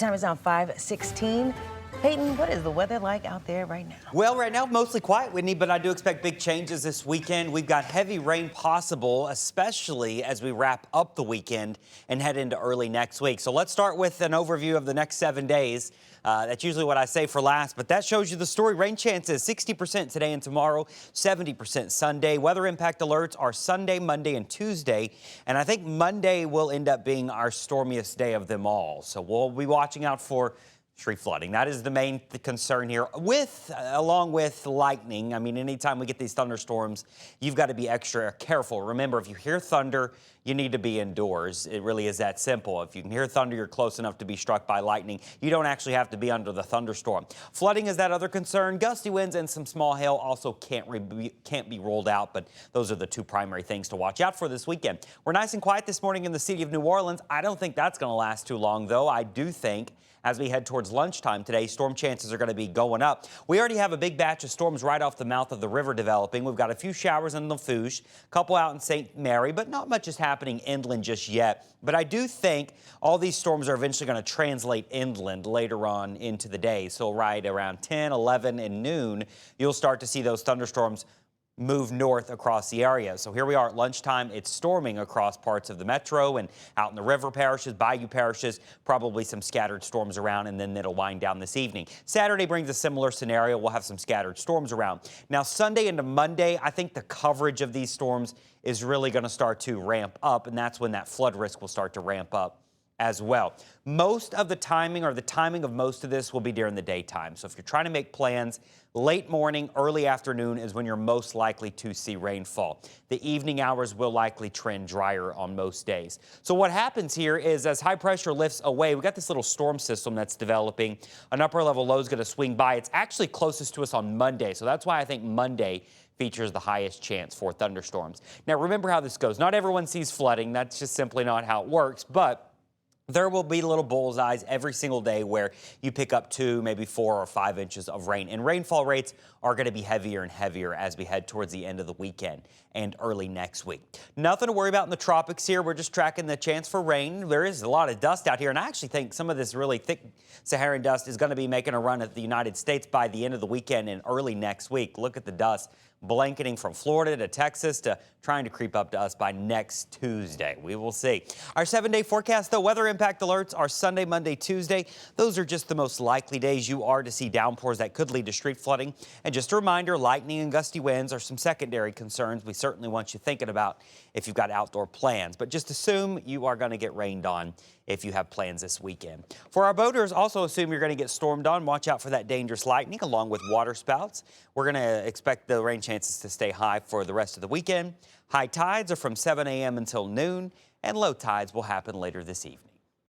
Time is now 5:16. Peyton, what is the weather like out there right now? Well, right now, mostly quiet, Whitney, but I do expect big changes this weekend. We've got heavy rain possible, especially as we wrap up the weekend and head into early next week. So let's start with an overview of the next 7 days. That's usually what I say for last, but that shows you the story. Rain chances 60% today and tomorrow, 70% Sunday. Weather impact alerts are Sunday, Monday, and Tuesday. And I think Monday will end up being our stormiest day of them all. So we'll be watching out for street flooding. That is the main concern here, along with lightning. I mean, anytime we get these thunderstorms, you've got to be extra careful. Remember, if you hear thunder, you need to be indoors. It really is that simple. If you can hear thunder, you're close enough to be struck by lightning. You don't actually have to be under the thunderstorm. Flooding is that other concern. Gusty winds and some small hail also can't be ruled out, but those are the two primary things to watch out for this weekend. We're nice and quiet this morning in the city of New Orleans. I don't think that's going to last too long, though. I do think as we head towards lunchtime today, storm chances are going to be going up. We already have a big batch of storms right off the mouth of the river developing. We've got a few showers in Lafourche, a couple out in St. Mary, but not much is happening inland just yet. But I do think all these storms are eventually going to translate inland later on into the day. So right around 10, 11, and noon, you'll start to see those thunderstorms move north across the area. So here we are at lunchtime. It's storming across parts of the metro and out in the river parishes, bayou parishes, probably some scattered storms around, and then it'll wind down this evening. Saturday brings a similar scenario. We'll have some scattered storms around. Now, Sunday into Monday, I think the coverage of these storms is really going to start to ramp up, and that's when that flood risk will start to ramp up as well. Most of the timing, or the timing of most of this, will be during the daytime. So if you're trying to make plans, late morning, early afternoon is when you're most likely to see rainfall. The evening hours will likely trend drier on most days. So what happens here is as high pressure lifts away, we got this little storm system that's developing. An upper level low is going to swing by. It's actually closest to us on Monday. So that's why I think Monday features the highest chance for thunderstorms. Now remember how this goes. Not everyone sees flooding. That's just simply not how it works. But there will be little bullseyes every single day where you pick up 2, maybe 4 or 5 inches of rain. And rainfall rates are going to be heavier and heavier as we head towards the end of the weekend and early next week. Nothing to worry about in the tropics here. We're just tracking the chance for rain. There is a lot of dust out here, and I actually think some of this really thick Saharan dust is going to be making a run at the United States by the end of the weekend and early next week. Look at the dust blanketing from Florida to Texas to trying to creep up to us by next Tuesday. We will see. Our 7-day forecast, though, weather impact alerts are Sunday, Monday, Tuesday. Those are just the most likely days you are to see downpours that could lead to street flooding. And just a reminder, lightning and gusty winds are some secondary concerns we certainly want you thinking about if you've got outdoor plans. But just assume you are going to get rained on if you have plans this weekend. For our boaters, also assume you're going to get stormed on. Watch out for that dangerous lightning along with water spouts. We're going to expect the rain chances to stay high for the rest of the weekend. High tides are from 7 a.m. until noon, and low tides will happen later this evening.